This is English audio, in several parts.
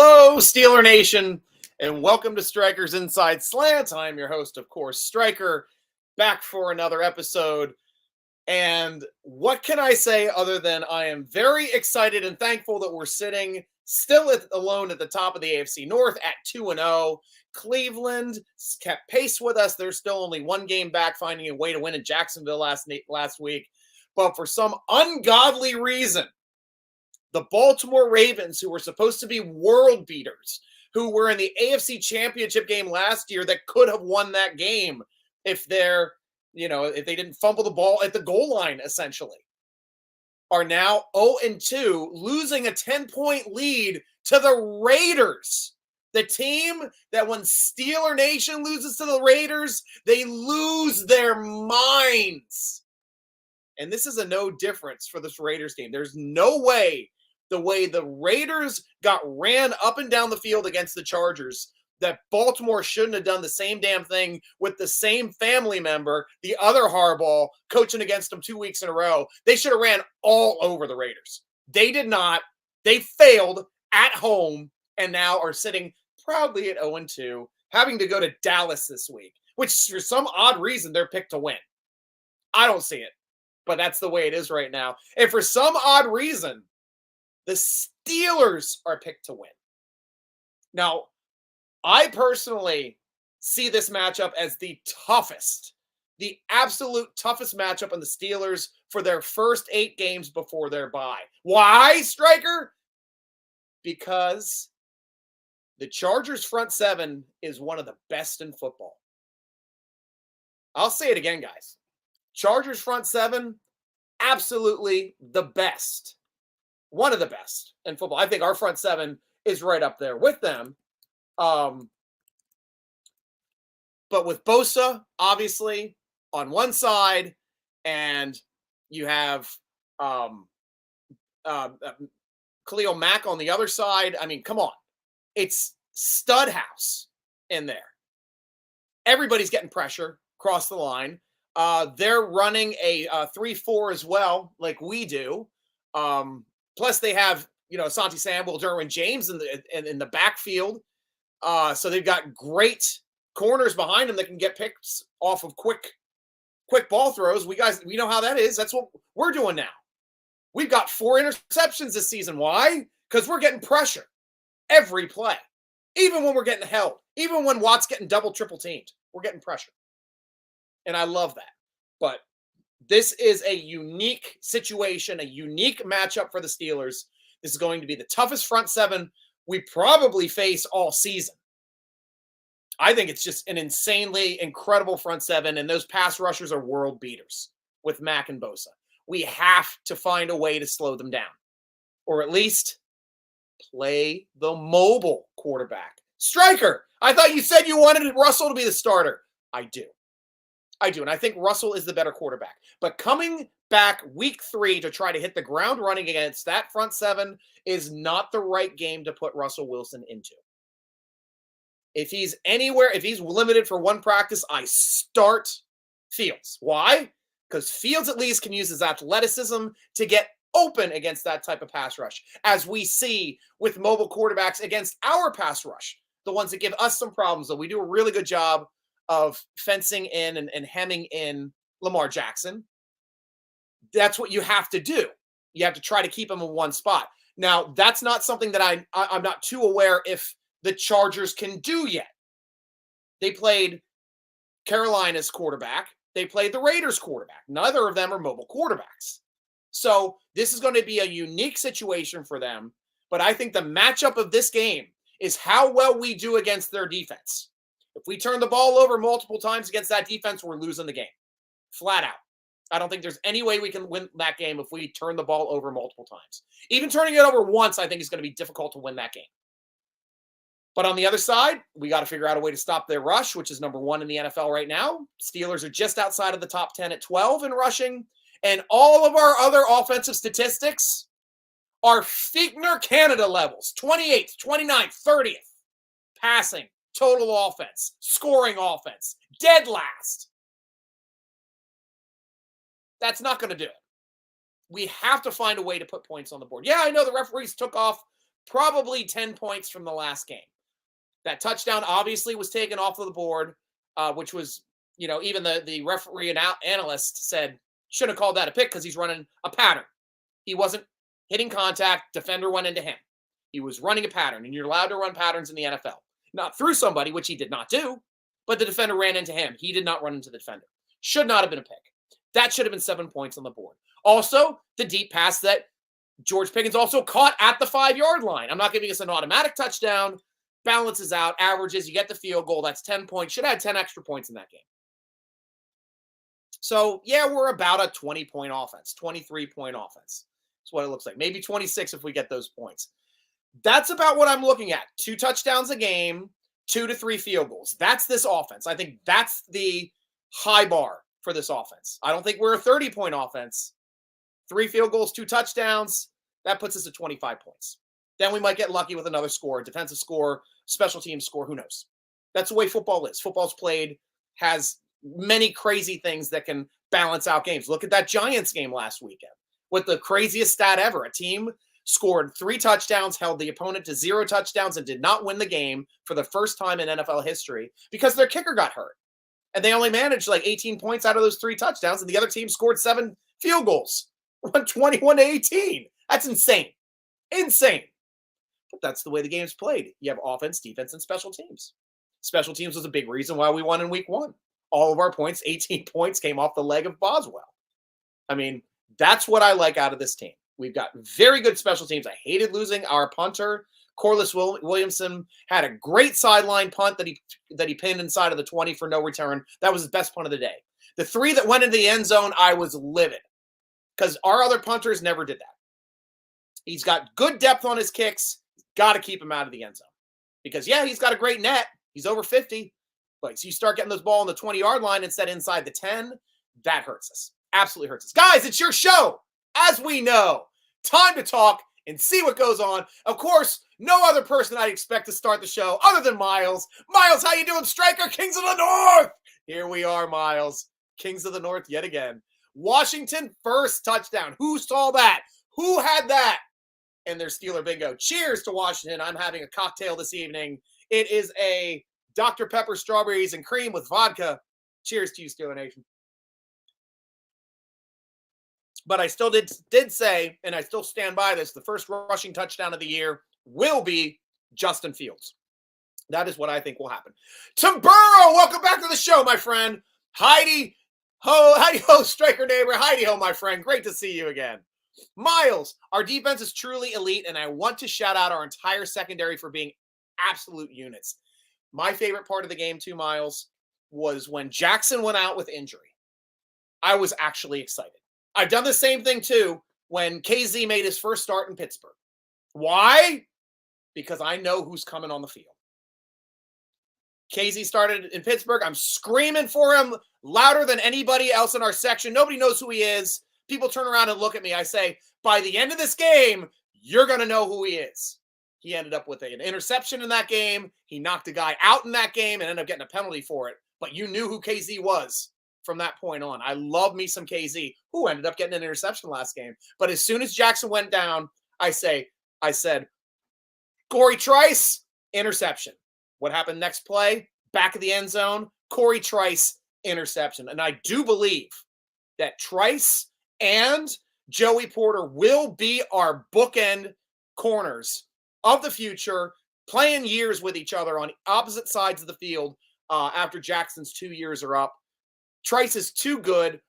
Hello, Steeler Nation, and welcome to Stryker's Inside Slant. I'm your host, of course, Stryker, back for another episode. And what can I say other than I am very excited and thankful that we're sitting still alone at the top of the AFC North at 2-0. Cleveland kept pace with us. They're still only one game back, finding a way to win in Jacksonville last week. But for some ungodly reason, the Baltimore Ravens, who were supposed to be world beaters, who were in the AFC Championship game last year that could have won that game if if they didn't fumble the ball at the goal line, essentially, are now 0-2, losing a 10-point lead to the Raiders. The team that when Steeler Nation loses to the Raiders, they lose their minds. And this is a no difference for this Raiders team. There's no way, the way the Raiders got ran up and down the field against the Chargers, that Baltimore shouldn't have done the same damn thing with the same family member, the other Harbaugh, coaching against them 2 weeks in a row. They should have ran all over the Raiders. They did not. They failed at home and now are sitting proudly at 0-2, having to go to Dallas this week, which for some odd reason they're picked to win. I don't see it, but that's the way it is right now. And for some odd reason, the Steelers are picked to win. Now, I personally see this matchup as the absolute toughest matchup on the Steelers for their first 8 games before their bye. Why, Stryker? Because the Chargers front seven is one of the best in football. I'll say it again, guys. Chargers front seven, absolutely the best. One of the best in football. I think our front seven is right up there with them. But with Bosa, obviously, on one side, and you have Khalil Mack on the other side. I mean, come on. It's stud house in there. Everybody's getting pressure across the line. They're running a 3-4 as well, like we do. Plus, they have, Asante Samuel, Derwin James in the backfield. So they've got great corners behind them that can get picks off of quick ball throws. We know how that is. That's what we're doing now. We've got 4 interceptions this season. Why? Because we're getting pressure every play. Even when we're getting held. Even when Watt's getting double, triple teamed. We're getting pressure. And I love that. But this is a unique situation, a unique matchup for the Steelers. This is going to be the toughest front seven we probably face all season. I think it's just an insanely incredible front seven, and those pass rushers are world beaters with Mack and Bosa. We have to find a way to slow them down, or at least play the mobile quarterback. Stryker, I thought you said you wanted Russell to be the starter. I do. And I think Russell is the better quarterback. But coming back week 3 to try to hit the ground running against that front seven is not the right game to put Russell Wilson into. If he's limited for one practice, I start Fields. Why? Because Fields at least can use his athleticism to get open against that type of pass rush, as we see with mobile quarterbacks against our pass rush, the ones that give us some problems. So we do a really good job of fencing in and hemming in Lamar Jackson. That's what you have to do. You have to try to keep him in one spot. Now, that's not something that I'm not too aware if the Chargers can do yet. They played Carolina's quarterback. They played the Raiders quarterback. Neither of them are mobile quarterbacks. So this is going to be a unique situation for them. But I think the matchup of this game is how well we do against their defense. If we turn the ball over multiple times against that defense, we're losing the game. Flat out. I don't think there's any way we can win that game if we turn the ball over multiple times. Even turning it over once, I think, is going to be difficult to win that game. But on the other side, we got to figure out a way to stop their rush, which is number 1 in the NFL right now. Steelers are just outside of the top 10 at 12 in rushing. And all of our other offensive statistics are Fichtner Canada levels. 28th, 29th, 30th. Passing, total offense, scoring offense, dead last. That's not going to do it. We have to find a way to put points on the board. Yeah, I know the referees took off probably 10 points from the last game. That touchdown obviously was taken off of the board, which was, even the referee and analyst said, should have called that a pick because he's running a pattern. He wasn't hitting contact. Defender went into him. He was running a pattern, and you're allowed to run patterns in the NFL. Not through somebody, which he did not do, but the defender ran into him. He did not run into the defender. Should not have been a pick. That should have been 7 points on the board. Also, the deep pass that George Pickens also caught at the 5-yard line. I'm not giving us an automatic touchdown. Balances out, averages, you get the field goal. That's 10 points. Should have had 10 extra points in that game. So, yeah, we're about a 20-point offense, 23-point offense. That's what it looks like. Maybe 26 if we get those points. That's about what I'm looking at. 2 touchdowns a game, 2 to 3 field goals. That's this offense. I think that's the high bar for this offense. I don't think we're a 30-point offense. 3 field goals, 2 touchdowns. That puts us at 25 points. Then we might get lucky with another score, defensive score, special team score. Who knows? That's the way football is. Football's played, has many crazy things that can balance out games. Look at that Giants game last weekend with the craziest stat ever. A team scored 3 touchdowns, held the opponent to 0 touchdowns, and did not win the game for the first time in NFL history because their kicker got hurt. And they only managed like 18 points out of those 3 touchdowns, and the other team scored 7 field goals. 21-18. That's insane. Insane. But that's the way the game's played. You have offense, defense, and special teams. Special teams was a big reason why we won in week 1. All of our points, 18 points, came off the leg of Boswell. I mean, that's what I like out of this team. We've got very good special teams. I hated losing our punter. Corliss Williamson had a great sideline punt that he pinned inside of the 20 for no return. That was his best punt of the day. The 3 that went into the end zone, I was livid because our other punters never did that. He's got good depth on his kicks. Got to keep him out of the end zone because, yeah, he's got a great net. He's over 50. But so you start getting those ball on the 20-yard line instead inside the 10, that hurts us. Absolutely hurts us. Guys, it's your show. As we know, time to talk and see what goes on. Of course, no other person I'd expect to start the show other than Miles. Miles, how you doing, Stryker? Kings of the North. Here we are, Miles. Kings of the North yet again. Washington first touchdown. Who saw that? Who had that? And their Steeler bingo. Cheers to Washington. I'm having a cocktail this evening. It is a Dr. Pepper strawberries and cream with vodka. Cheers to you, Steeler Nation. But I still did say, and I still stand by this, the first rushing touchdown of the year will be Justin Fields. That is what I think will happen. Tim Burrow, welcome back to the show, my friend. Heidi ho, Stryker neighbor. Heidi ho, my friend. Great to see you again. Miles, our defense is truly elite, and I want to shout out our entire secondary for being absolute units. My favorite part of the game, too, Miles, was when Jackson went out with injury. I was actually excited. I've done the same thing, too, when KZ made his first start in Pittsburgh. Why? Because I know who's coming on the field. KZ started in Pittsburgh. I'm screaming for him louder than anybody else in our section. Nobody knows who he is. People turn around and look at me. I say, by the end of this game, you're going to know who he is. He ended up with an interception in that game. He knocked a guy out in that game and ended up getting a penalty for it. But you knew who KZ was from that point on. I love me some KZ, who ended up getting an interception last game. But as soon as Jackson went down, I said, Corey Trice, interception. What happened next play? Back of the end zone, Corey Trice, interception. And I do believe that Trice and Joey Porter will be our bookend corners of the future, playing years with each other on opposite sides of the field after Jackson's 2 years are up. Trice is too good,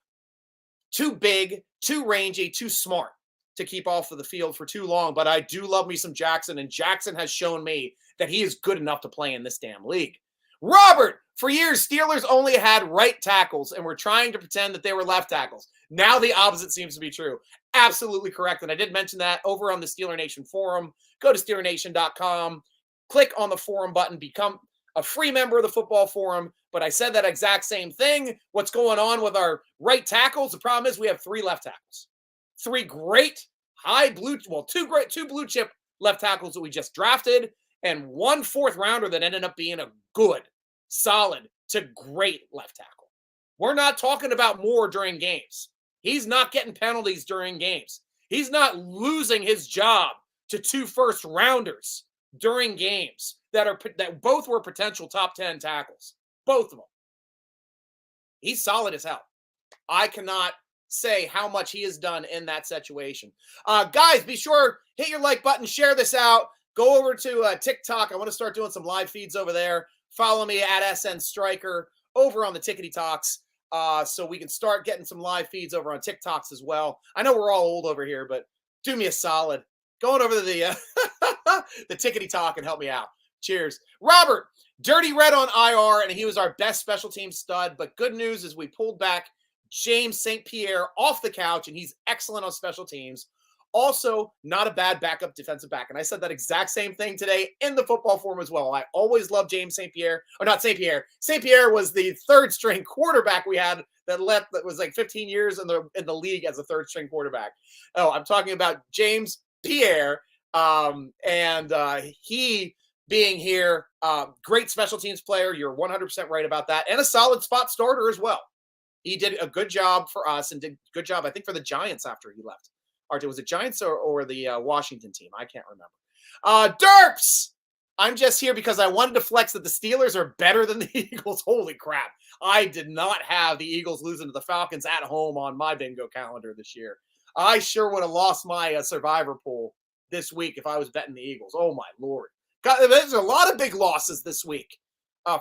too big, too rangy, too smart to keep off of the field for too long. But I do love me some Jackson, and Jackson has shown me that he is good enough to play in this damn league. Robert, for years, Steelers only had right tackles and were trying to pretend that they were left tackles. Now the opposite seems to be true. Absolutely correct. And I did mention that over on the Steeler Nation forum. Go to SteelerNation.com, click on the forum button, become a free member of the football forum. But I said that exact same thing. What's going on with our right tackles? The problem is we have 3 left tackles. 3 great two blue chip left tackles that we just drafted, and 1 4th rounder that ended up being a good, solid to great left tackle. We're not talking about Moore during games. He's not getting penalties during games. He's not losing his job to 2 first rounders during games that both were potential top 10 tackles. Both of them. He's solid as hell. I cannot say how much he has done in that situation. Guys, be sure, hit your like button, share this out. Go over to TikTok. I want to start doing some live feeds over there. Follow me at SN Stryker over on the Tickety Talks, so we can start getting some live feeds over on TikToks as well. I know we're all old over here, but do me a solid. Going over to the the Tickety Talk and help me out. Cheers. Robert, Dirty Red on IR, and he was our best special team stud. But good news is we pulled back James St. Pierre off the couch, and he's excellent on special teams. Also, not a bad backup defensive back. And I said that exact same thing today in the football forum as well. I always loved James St. Pierre. Or not St. Pierre. St. Pierre was the third string quarterback we had that was like 15 years in the league as a third string quarterback. Oh, I'm talking about James Pierre. He being here, great special teams player. You're 100% right about that. And a solid spot starter as well. He did a good job for us and did a good job, I think, for the Giants after he left. Or was it Giants or the Washington team? I can't remember. Derps! I'm just here because I wanted to flex that the Steelers are better than the Eagles. Holy crap. I did not have the Eagles losing to the Falcons at home on my bingo calendar this year. I sure would have lost my survivor pool this week if I was betting the Eagles. Oh, my Lord. God, there's a lot of big losses this week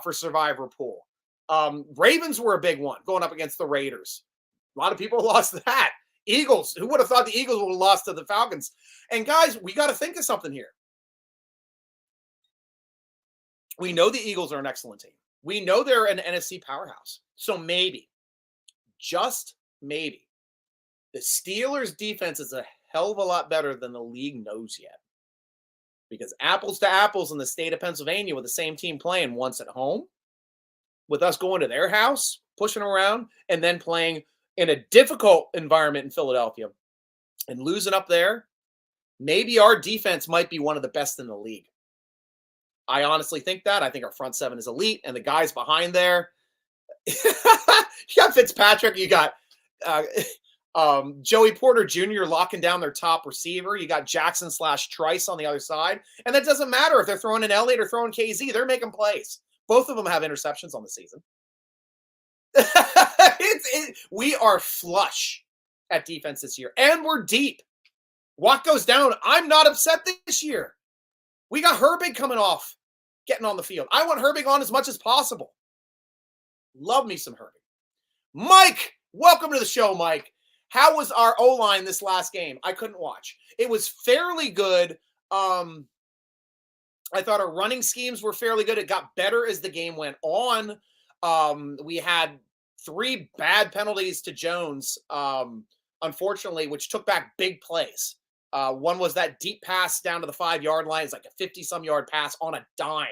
for survivor pool. Ravens were a big one going up against the Raiders. A lot of people lost that. Eagles, who would have thought the Eagles would have lost to the Falcons? And guys, we got to think of something here. We know the Eagles are an excellent team. We know they're an NFC powerhouse. So maybe, just maybe, the Steelers' defense is a hell of a lot better than the league knows yet. Because apples to apples in the state of Pennsylvania with the same team playing once at home, with us going to their house, pushing around, and then playing in a difficult environment in Philadelphia and losing up there, maybe our defense might be one of the best in the league. I honestly think that. I think our front seven is elite, and the guys behind there, you got Fitzpatrick, you got Joey Porter Jr. locking down their top receiver. You got Jackson/Trice on the other side. And that doesn't matter if they're throwing in Elliott or throwing KZ. They're making plays. Both of them have interceptions on the season. We are flush at defense this year, and we're deep. What goes down? I'm not upset this year. We got Herbig coming off, getting on the field. I want Herbig on as much as possible. Love me some Herbig. Mike, welcome to the show, Mike. How was our O-line this last game? I couldn't watch. It was fairly good. I thought our running schemes were fairly good. It got better as the game went on. We had 3 bad penalties to Jones, unfortunately, which took back big plays. One was that deep pass down to the 5-yard line. It's like a 50-some yard pass on a dime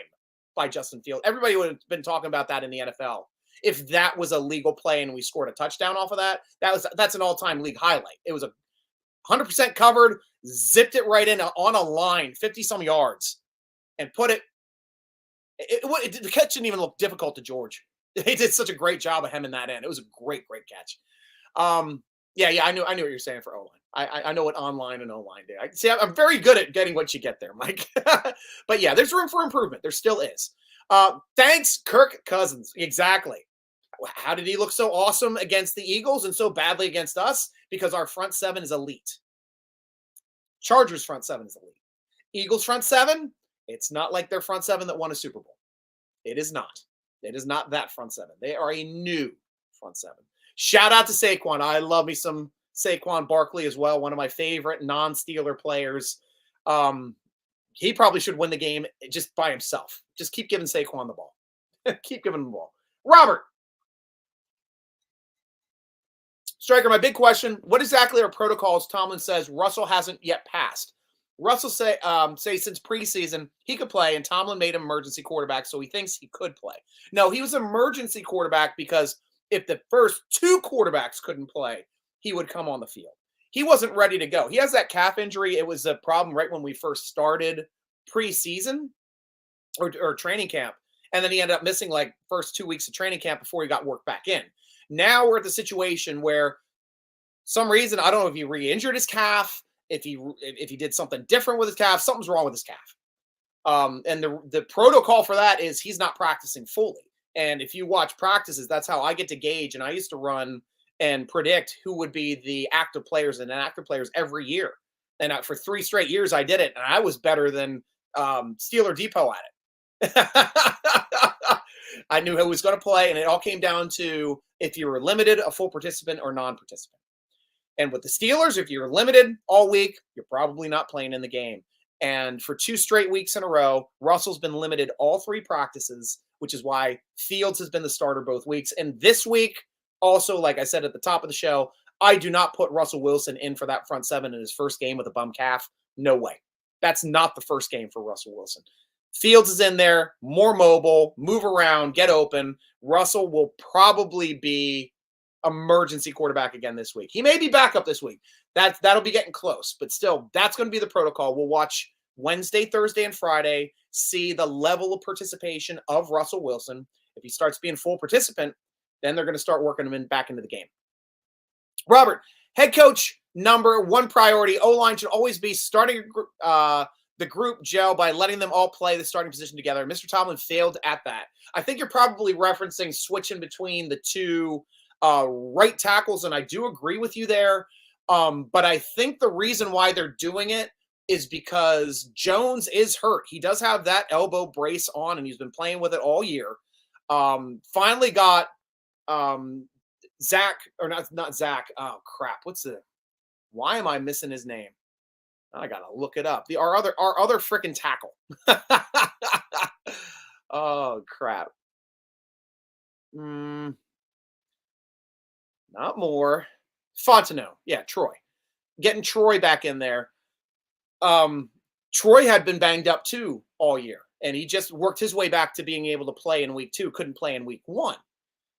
by Justin Fields. Everybody would have been talking about that in the NFL. If that was a legal play and we scored a touchdown off of that, that's an all-time league highlight. It was a 100% covered, zipped it right in on a line, 50-some yards, and put it. The catch didn't even look difficult to George. He did such a great job of hemming that in. It was a great catch. Yeah, I knew what you're saying for O-line. I know what online and O-line do. I'm very good at getting what you get there, Mike. But yeah, there's room for improvement. There still is. Thanks, Kirk Cousins. Exactly. How did he look so awesome against the Eagles and so badly against us? Because our front seven is elite. Chargers front seven is elite. Eagles front seven, it's not like their front seven that won a Super Bowl. It is not. It is not that front seven. They are a new front seven. Shout out to Saquon. I love me some Saquon Barkley as well. One of my favorite non-Steeler players. He probably should win the game just by himself. Just keep giving Saquon the ball. Keep giving him the ball. Robert. Stryker, my big question, what exactly are protocols? Tomlin says Russell hasn't yet passed. Russell say since preseason he could play, and Tomlin made him emergency quarterback, so he thinks he could play. No, he was emergency quarterback because if the first 2 quarterbacks couldn't play, he would come on the field. He wasn't ready to go. He has that calf injury. It was a problem right when we first started preseason or training camp, and then he ended up missing like first 2 weeks of training camp before he got worked back in. Now we're at the situation where some reason, I don't know if he re-injured his calf, if he did something different with his calf. Something's wrong with his calf. And the protocol for that is he's not practicing fully. And if you watch practices, that's how I get to gauge. And I used to run and predict who would be the active players and inactive players every year. And for 3 straight years, I did it. And I was better than Steeler Depot at it. I knew who was going to play. And it all came down to if you were limited, a full participant, or non-participant. And with the Steelers, if you're limited all week, you're probably not playing in the game. And for 2 straight weeks in a row, Russell's been limited all 3 practices, which is why Fields has been the starter both weeks. And this week, also, like I said at the top of the show, I do not put Russell Wilson in for that front 7 in his first game with a bum calf. No way. That's not the first game for Russell Wilson. Fields is in there, more mobile, move around, get open. Russell will probably be emergency quarterback again this week. He may be backup this week. That'll be getting close, but still, that's going to be the protocol. We'll watch Wednesday, Thursday, and Friday, see the level of participation of Russell Wilson. If he starts being full participant, then they're going to start working him back into the game. Robert, head coach number 1 priority, O-line should always be starting the group gel by letting them all play the starting position together. Mr. Tomlin failed at that. I think you're probably referencing switching between the 2 right tackles, and I do agree with you there. But I think the reason why they're doing it is because Jones is hurt. He does have that elbow brace on, and he's been playing with it all year. Finally got Zach, or not Zach. Oh crap! Why am I missing his name? I gotta look it up. Our other freaking tackle. Oh crap! Not more. Fontenot. Yeah, Troy. Getting Troy back in there. Troy had been banged up too all year, and he just worked his way back to being able to play in week 2. Couldn't play in week 1.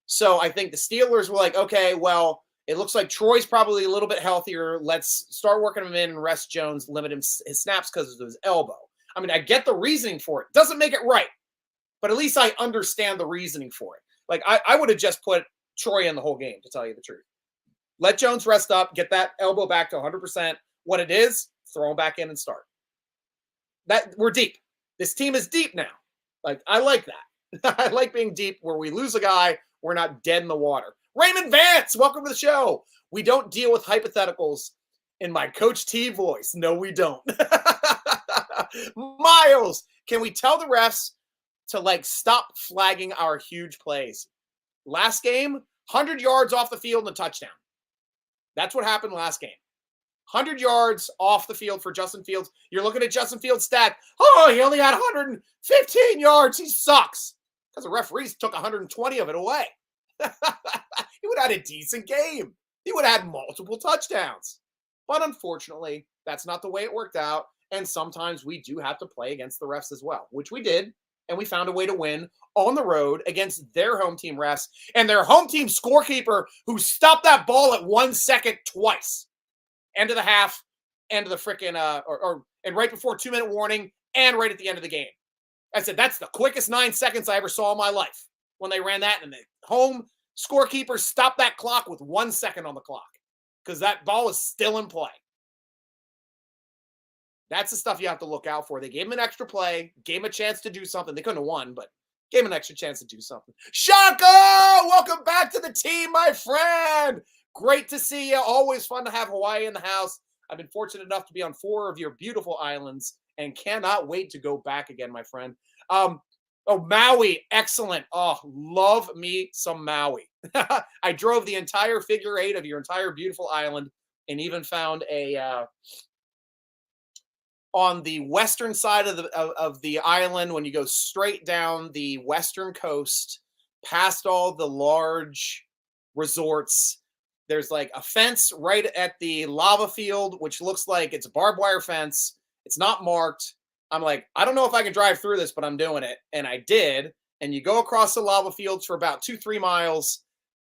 So I think the Steelers were like, okay, well, it looks like Troy's probably a little bit healthier. Let's start working him in and rest Jones, limit his snaps because of his elbow. I mean, I get the reasoning for it. Doesn't make it right, but at least I understand the reasoning for it. Like, I would have just put Troy in the whole game, to tell you the truth. Let Jones rest up, get that elbow back to 100%. What it is, throw him back in and start. We're deep. This team is deep now. Like, I like that. I like being deep where we lose a guy, we're not dead in the water. Raymond Vance, welcome to the show. We don't deal with hypotheticals in my Coach T voice. No, we don't. Miles, can we tell the refs to stop flagging our huge plays? Last game, 100 yards off the field and a touchdown. That's what happened last game. 100 yards off the field for Justin Fields. You're looking at Justin Fields' stat. Oh, he only had 115 yards. He sucks. Because the referees took 120 of it away. He would have had a decent game. He would have had multiple touchdowns. But unfortunately, that's not the way it worked out. And sometimes we do have to play against the refs as well, which we did. And we found a way to win on the road against their home team refs and their home team scorekeeper who stopped that ball at 1 second twice. End of the half, end of the freaking, and right before 2-minute warning, and right at the end of the game. I said, that's the quickest 9 seconds I ever saw in my life when they ran that. And the home scorekeeper stopped that clock with 1 second on the clock because that ball is still in play. That's the stuff you have to look out for. They gave him an extra play, gave him a chance to do something. They couldn't have won, but gave him an extra chance to do something. Shaka, welcome back to the team, my friend. Great to see you. Always fun to have Hawaii in the house. I've been fortunate enough to be on 4 of your beautiful islands and cannot wait to go back again, my friend. Maui, excellent. Oh, love me some Maui. I drove the entire figure 8 of your entire beautiful island and even found on the western side of the island, when you go straight down the western coast, past all the large resorts, there's a fence right at the lava field, which looks like it's a barbed wire fence. It's not marked. I'm like, I don't know if I can drive through this, but I'm doing it. And I did. And you go across the lava fields for about 2-3 miles.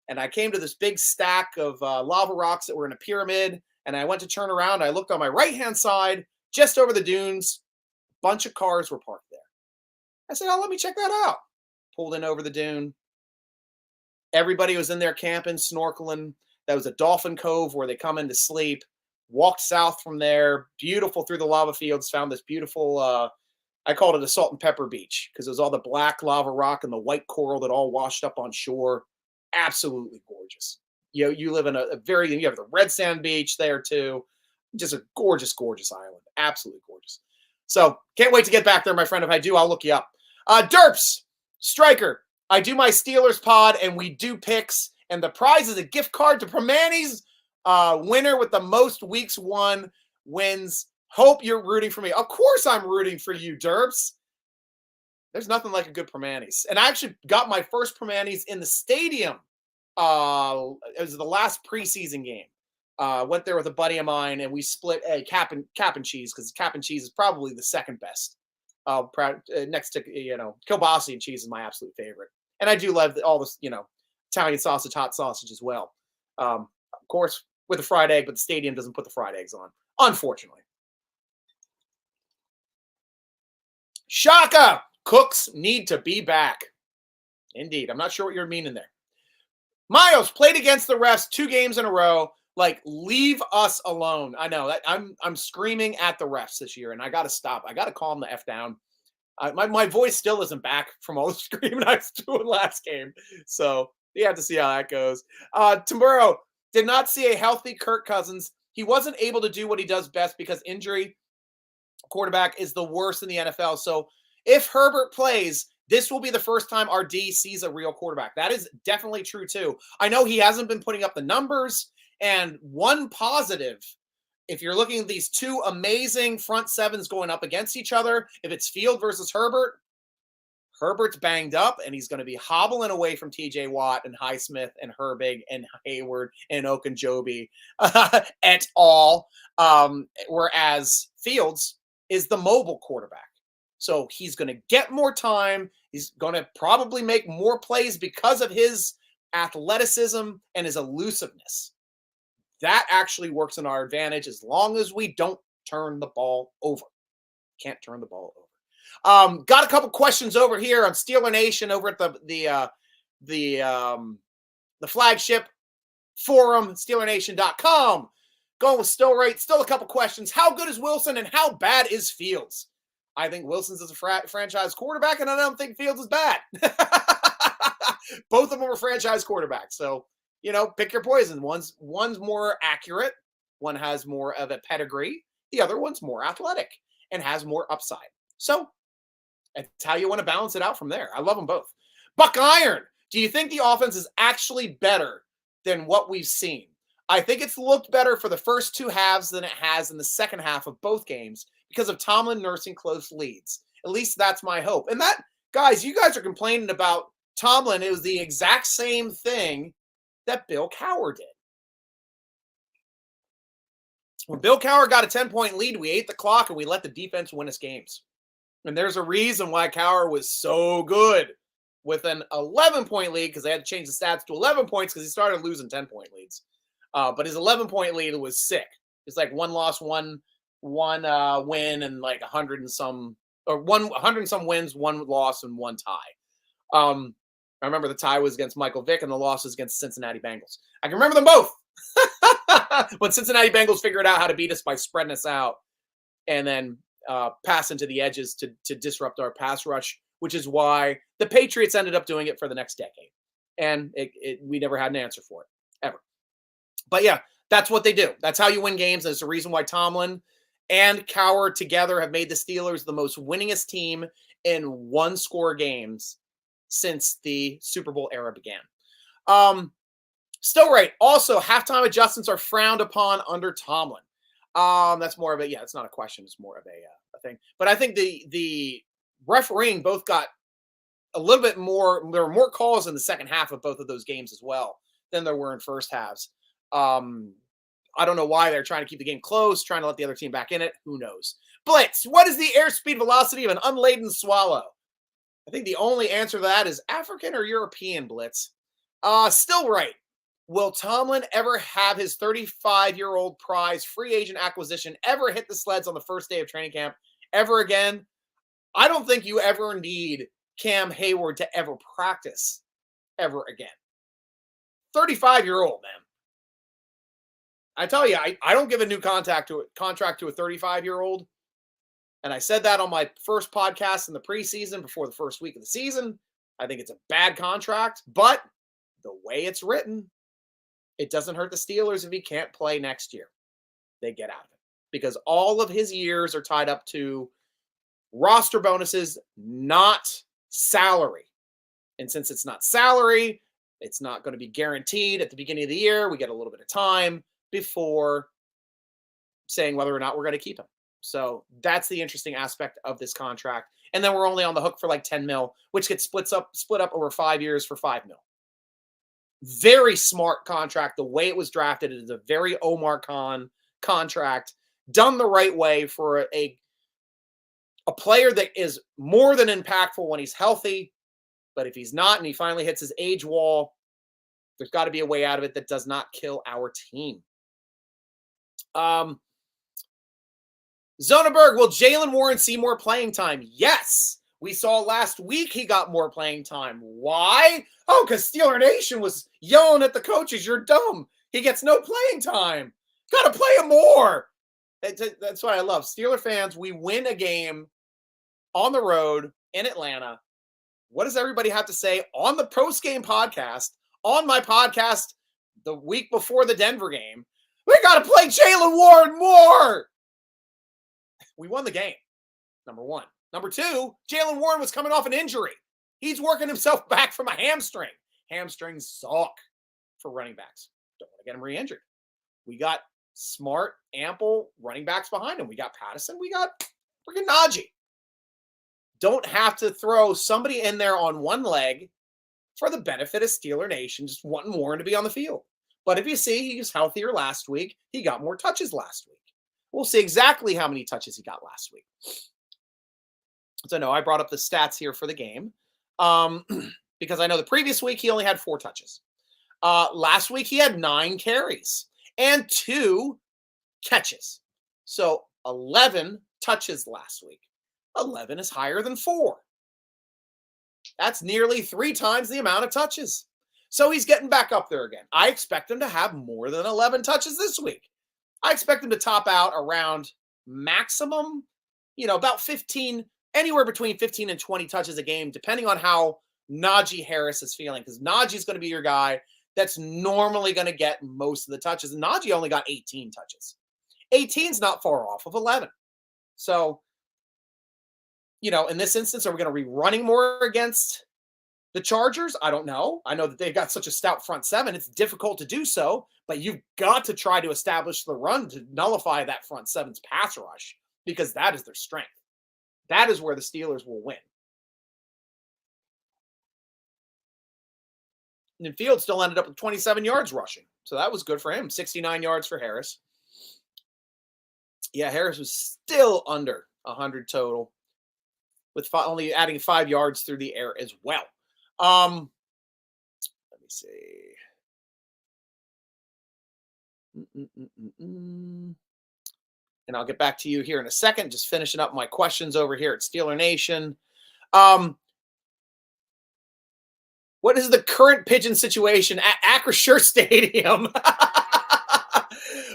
And I came to this big stack of lava rocks that were in a pyramid. And I went to turn around. I looked on my right-hand side, just over the dunes. A bunch of cars were parked there. I said, oh, let me check that out. Pulled in over the dune. Everybody was in there camping, snorkeling. That was a dolphin cove where they come in to sleep. walked south from there, beautiful through the lava fields, found this beautiful, I called it a salt and pepper beach because it was all the black lava rock and the white coral that all washed up on shore. Absolutely gorgeous. You live in you have the red sand beach there too. Just a gorgeous, gorgeous island. Absolutely gorgeous. So can't wait to get back there, my friend. If I do, I'll look you up. Derps, Stryker. I do my Steelers pod and we do picks. And the prize is a gift card to Permanis. Winner with the most weeks won wins. Hope you're rooting for me. Of course I'm rooting for you, Derps. There's nothing like a good Permanis. And I actually got my first Permanis in the stadium. It was the last preseason game. Went there with a buddy of mine, and we split a cap and cheese because cap and cheese is probably the second best. Next to kielbasa and cheese is my absolute favorite, and I do love all this Italian sausage, hot sausage as well. Of course, with a fried egg, but the stadium doesn't put the fried eggs on, unfortunately. Shaka! Cooks need to be back. Indeed. I'm not sure what you're meaning there. Miles played against the refs 2 games in a row. Like, leave us alone. I know that I'm screaming at the refs this year, and I got to stop. I got to calm the F down. My voice still isn't back from all the screaming I was doing last game. So you have to see how that goes. Tamburo did not see a healthy Kirk Cousins. He wasn't able to do what he does best because injury quarterback is the worst in the NFL. So if Herbert plays, this will be the first time our D sees a real quarterback. That is definitely true too. I know he hasn't been putting up the numbers, and one positive, if you're looking at these 2 amazing front sevens going up against each other, if it's Field versus Herbert, Herbert's banged up and he's going to be hobbling away from TJ Watt and Highsmith and Herbig and Hayward and Okunjobi et al. Whereas Fields is the mobile quarterback. So he's going to get more time. He's going to probably make more plays because of his athleticism and his elusiveness. That actually works in our advantage as long as we don't turn the ball over. Can't turn the ball over. Got a couple questions over here on Steeler Nation over at the flagship forum, SteelerNation.com. Going with Still Right. Still a couple questions. How good is Wilson and how bad is Fields? I think Wilson's is a franchise quarterback, and I don't think Fields is bad. Both of them are franchise quarterbacks. So, pick your poison. One's more accurate. One has more of a pedigree. The other one's more athletic and has more upside. So that's how you want to balance it out from there. I love them both. Buck Iron, do you think the offense is actually better than what we've seen? I think it's looked better for the first 2 halves than it has in the second half of both games because of Tomlin nursing close leads. At least that's my hope. And that, guys, you guys are complaining about Tomlin. It was the exact same thing that Bill Cowher did. When Bill Cowher got a 10-point lead, we ate the clock and we let the defense win us games. And there's a reason why Cowher was so good with an 11-point lead, because they had to change the stats to 11 points because he started losing 10-point leads. But his 11-point lead was sick. It's like 1 loss, one win, and like 100 and some wins, 1 loss, and 1 tie. I remember the tie was against Michael Vick and the loss was against the Cincinnati Bengals. I can remember them both. When Cincinnati Bengals figured out how to beat us by spreading us out and then pass into the edges to disrupt our pass rush, which is why the Patriots ended up doing it for the next decade. And we never had an answer for it, ever. But yeah, that's what they do. That's how you win games. That's the reason why Tomlin and Cowher together have made the Steelers the most winningest team in 1-score games since the Super Bowl era began. Still right. Also, halftime adjustments are frowned upon under Tomlin. That's more of a, it's not a question. It's more of a thing. But I think the refereeing both got a little bit more. There were more calls in the second half of both of those games as well than there were in first halves. I don't know why they're trying to keep the game close, trying to let the other team back in it. Who knows? Blitz, what is the airspeed velocity of an unladen swallow? I think the only answer to that is African or European, Blitz. Still right. Will Tomlin ever have his 35-year-old prize free agent acquisition ever hit the sleds on the first day of training camp ever again? I don't think you ever need Cam Hayward to ever practice ever again. 35-year-old, man. I tell you, I don't give a new contract to a 35-year-old. And I said that on my first podcast in the preseason before the first week of the season. I think it's a bad contract, but the way it's written, it doesn't hurt the Steelers if he can't play next year. They get out of it because all of his years are tied up to roster bonuses, not salary. And since it's not salary, it's not going to be guaranteed at the beginning of the year. We get a little bit of time before saying whether or not we're going to keep him. So that's the interesting aspect of this contract. And then we're only on the hook for like 10 mil, which gets split up over 5 years for 5 mil. Very smart contract. The way it was drafted, it is a very Omar Khan contract done the right way for a player that is more than impactful when he's healthy. But if he's not and he finally hits his age wall, there's got to be a way out of it that does not kill our team. Zonenberg, will Jaylen Warren see more playing time? Yes. We saw last week he got more playing time. Why? Oh, because Steeler Nation was yelling at the coaches, you're dumb. He gets no playing time. Got to play him more. That's what I love. Steeler fans, we win a game on the road in Atlanta. What does everybody have to say on the post-game podcast, on my podcast the week before the Denver game? We got to play Jaylen Warren more. We won the game, number one. Number two, Jaylen Warren was coming off an injury. He's working himself back from a hamstring. Hamstrings suck for running backs. Don't want to get him re-injured. We got smart, ample running backs behind him. We got Patterson. We got freaking Najee. Don't have to throw somebody in there on one leg for the benefit of Steeler Nation, just wanting Warren to be on the field. But if you see, he was healthier last week. He got more touches last week. We'll see exactly how many touches he got last week. So no, I brought up the stats here for the game because I know the previous week he only had 4 touches. Last week he had 9 carries and 2 catches. So 11 touches last week. 11 is higher than 4. That's nearly 3 times the amount of touches. So he's getting back up there again. I expect him to have more than 11 touches this week. I expect him to top out around maximum, about 15, anywhere between 15 and 20 touches a game, depending on how Najee Harris is feeling. Because Najee is going to be your guy that's normally going to get most of the touches. And Najee only got 18 touches. 18's not far off of 11. So, in this instance, are we going to be running more against the Chargers? I don't know. I know that they've got such a stout front seven. It's difficult to do so, but you've got to try to establish the run to nullify that front seven's pass rush because that is their strength. That is where the Steelers will win. And Fields still ended up with 27 yards rushing. So that was good for him. 69 yards for Harris. Yeah, Harris was still under 100 total with only adding 5 yards through the air as well. Let me see. And I'll get back to you here in a second. Just finishing up my questions over here at Steeler Nation. What is the current pigeon situation at Acrisure Stadium?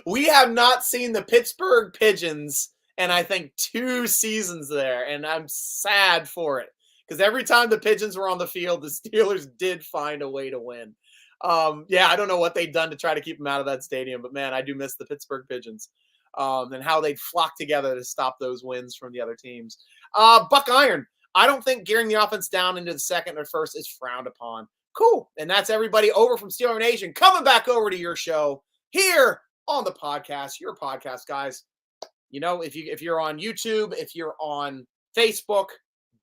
We have not seen the Pittsburgh Pigeons in, I think, 2 seasons there, and I'm sad for it. Because every time the Pigeons were on the field, the Steelers did find a way to win. I don't know what they'd done to try to keep them out of that stadium, but man, I do miss the Pittsburgh Pigeons and how they'd flock together to stop those wins from the other teams. Buck Iron, I don't think gearing the offense down into the second or first is frowned upon. Cool. And that's everybody over from Steeler Nation coming back over to your show here on the podcast, your podcast, guys. If you're on YouTube, if you're on Facebook,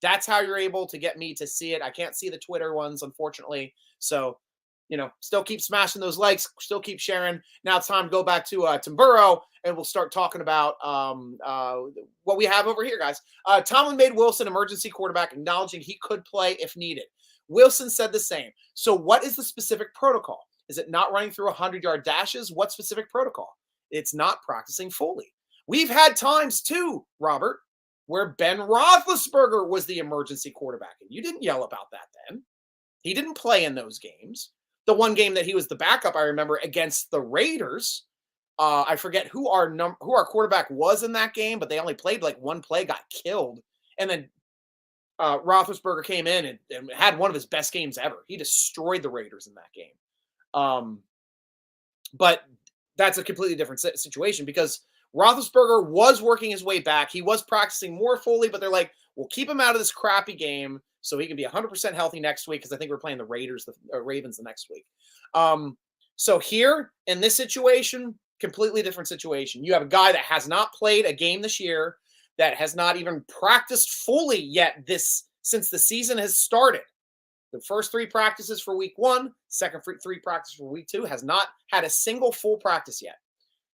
that's how you're able to get me to see it. I can't see the Twitter ones, unfortunately. So, still keep smashing those likes, still keep sharing. Now it's time to go back to Timburo, and we'll start talking about what we have over here, guys. Tomlin made Wilson emergency quarterback, acknowledging he could play if needed. Wilson said the same. So what is the specific protocol? Is it not running through 100-yard dashes? What specific protocol? It's not practicing fully. We've had times too, Robert, where Ben Roethlisberger was the emergency quarterback, and you didn't yell about that then. He didn't play in those games. The one game that he was the backup, I remember, against the Raiders, I forget who our quarterback was in that game, but they only played like one play, got killed, and then Roethlisberger came in and had one of his best games ever. He destroyed the Raiders in that game. But that's a completely different situation because Roethlisberger was working his way back. He was practicing more fully, but they're like, we'll keep him out of this crappy game so he can be 100% healthy next week because I think we're playing the Ravens the next week. So here in this situation, completely different situation. You have a guy that has not played a game this year, that has not even practiced fully yet since the season has started. The first 3 practices for week 1, second 3 practices for week 2, has not had a single full practice yet.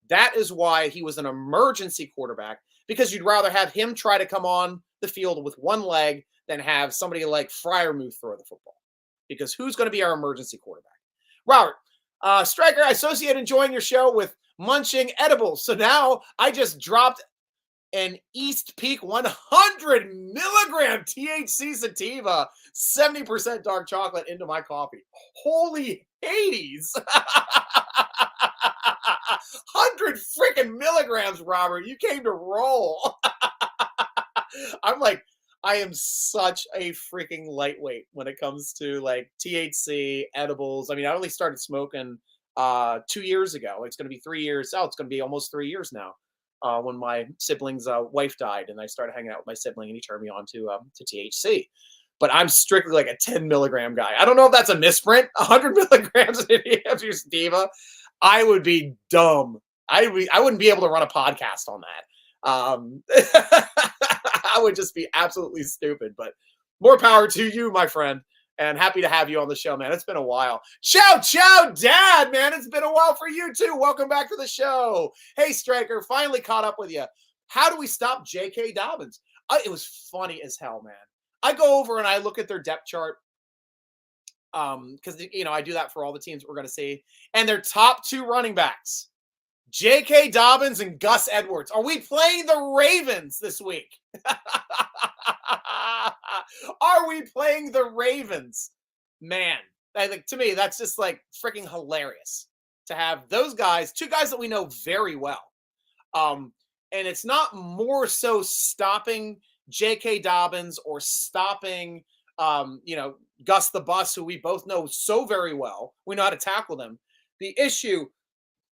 That is why he was an emergency quarterback, because you'd rather have him try to come on the field with one leg than have somebody like Freiermuth throw the football. Because who's going to be our emergency quarterback? Robert, Stryker, I associate enjoying your show with munching edibles. So now I just dropped an East Peak 100 milligram THC sativa, 70% dark chocolate into my coffee. Holy Hades. 100 freaking milligrams, Robert. You came to roll. I'm like, I am such a freaking lightweight when it comes to like THC, edibles. I mean, I only started smoking 2 years ago. It's going to be 3 years. Oh, it's going to be almost 3 years now. When my sibling's wife died, and I started hanging out with my sibling, and he turned me on to THC. But I'm strictly like a 10 milligram guy. I don't know if that's a misprint. 100 milligrams of your sativa, I would be dumb. I wouldn't be able to run a podcast on that. I would just be absolutely stupid. But more power to you, my friend. And happy to have you on the show, man. It's been a while. Chow, Dad, man. It's been a while for you, too. Welcome back to the show. Hey, Stryker, finally caught up with you. How do we stop J.K. Dobbins? It was funny as hell, man. I go over and I look at their depth chart because, I do that for all the teams we're going to see. And their top 2 running backs, J.K. Dobbins and Gus Edwards. Are we playing the Ravens this week? Are we playing the Ravens? Man, I think to me, that's just like freaking hilarious to have those guys, 2 guys that we know very well. And it's not more so stopping J.K. Dobbins or stopping, Gus the Bus, who we both know so very well. We know how to tackle them. The issue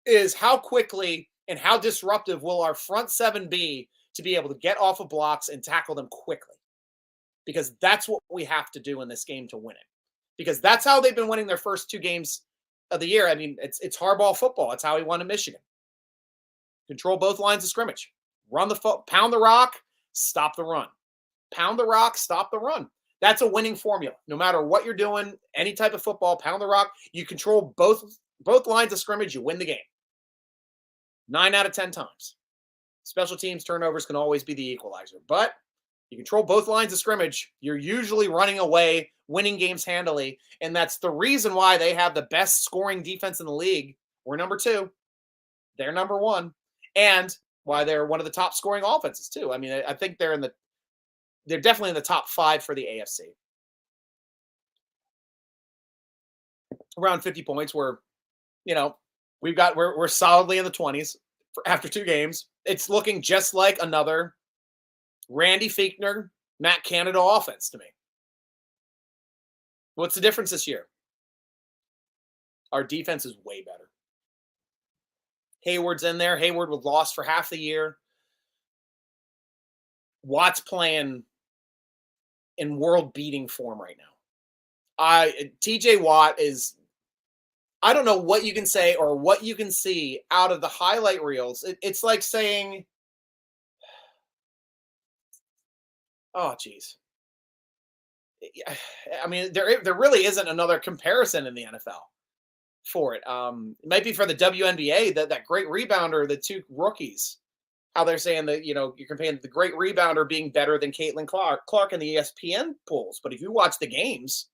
is how quickly and how disruptive will our front 7 be to be able to get off of blocks and tackle them quickly. Because that's what we have to do in this game to win it. Because that's how they've been winning their first 2 games of the year. I mean, it's hardball football. It's how he won in Michigan. Control both lines of scrimmage. Pound the rock, stop the run. Pound the rock, stop the run. That's a winning formula. No matter what you're doing, any type of football, pound the rock, you control both lines of scrimmage, you win the game. 9 out of 10 times. Special teams turnovers can always be the equalizer. But you control both lines of scrimmage, you're usually running away, winning games handily, and that's the reason why they have the best scoring defense in the league. We're number 2. They're number 1. And why they're one of the top scoring offenses, too. I mean, I think they're definitely in the top 5 for the AFC. Around 50 points, we're solidly in the 20s after 2 games. It's looking just like another Randy Fichtner, Matt Canada offense to me. What's the difference this year? Our defense is way better. Hayward's in there. Hayward was lost for half the year. Watt's playing in world-beating form right now. TJ Watt is, I don't know what you can say or what you can see out of the highlight reels. It's like saying, oh, geez. I mean, there really isn't another comparison in the NFL for it. It might be for the WNBA, that great rebounder, the 2 rookies, how they're saying that, you're comparing the great rebounder being better than Caitlin Clark in the ESPN polls. But if you watch the games,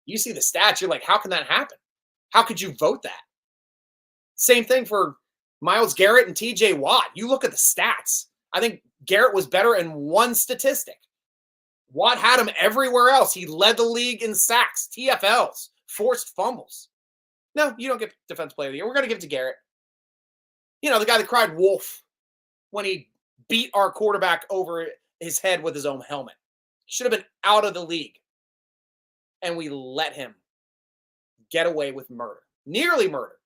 you see the stats, you're like, how can that happen? How could you vote that? Same thing for Myles Garrett and TJ Watt. You look at the stats. I think Garrett was better in one statistic. Watt had him everywhere else. He led the league in sacks, TFLs, forced fumbles. No, you don't get Defensive Player of the Year. We're going to give it to Garrett. You know, the guy that cried wolf when he beat our quarterback over his head with his own helmet. He should have been out of the league. And we let him get away with murder. Nearly murder.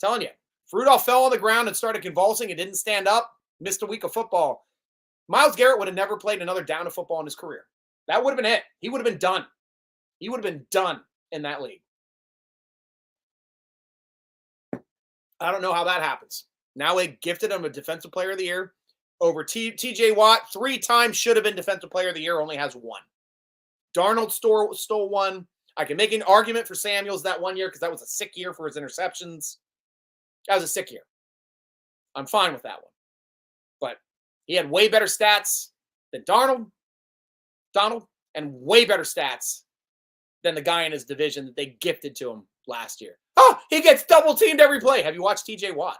I'm telling you, if Rudolph fell on the ground and started convulsing and didn't stand up, missed a week of football, Myles Garrett would have never played another down of football in his career. That would have been it. He would have been done. He would have been done in that league. I don't know how that happens. Now they gifted him a Defensive Player of the Year over TJ Watt. 3 times should have been Defensive Player of the Year, only has 1. Darnold stole 1. I can make an argument for Samuels that 1 year because that was a sick year for his interceptions. That was a sick year. I'm fine with that one. But he had way better stats than Donald, and way better stats than the guy in his division that they gifted to him last year. Oh, he gets double teamed every play. Have you watched TJ Watt?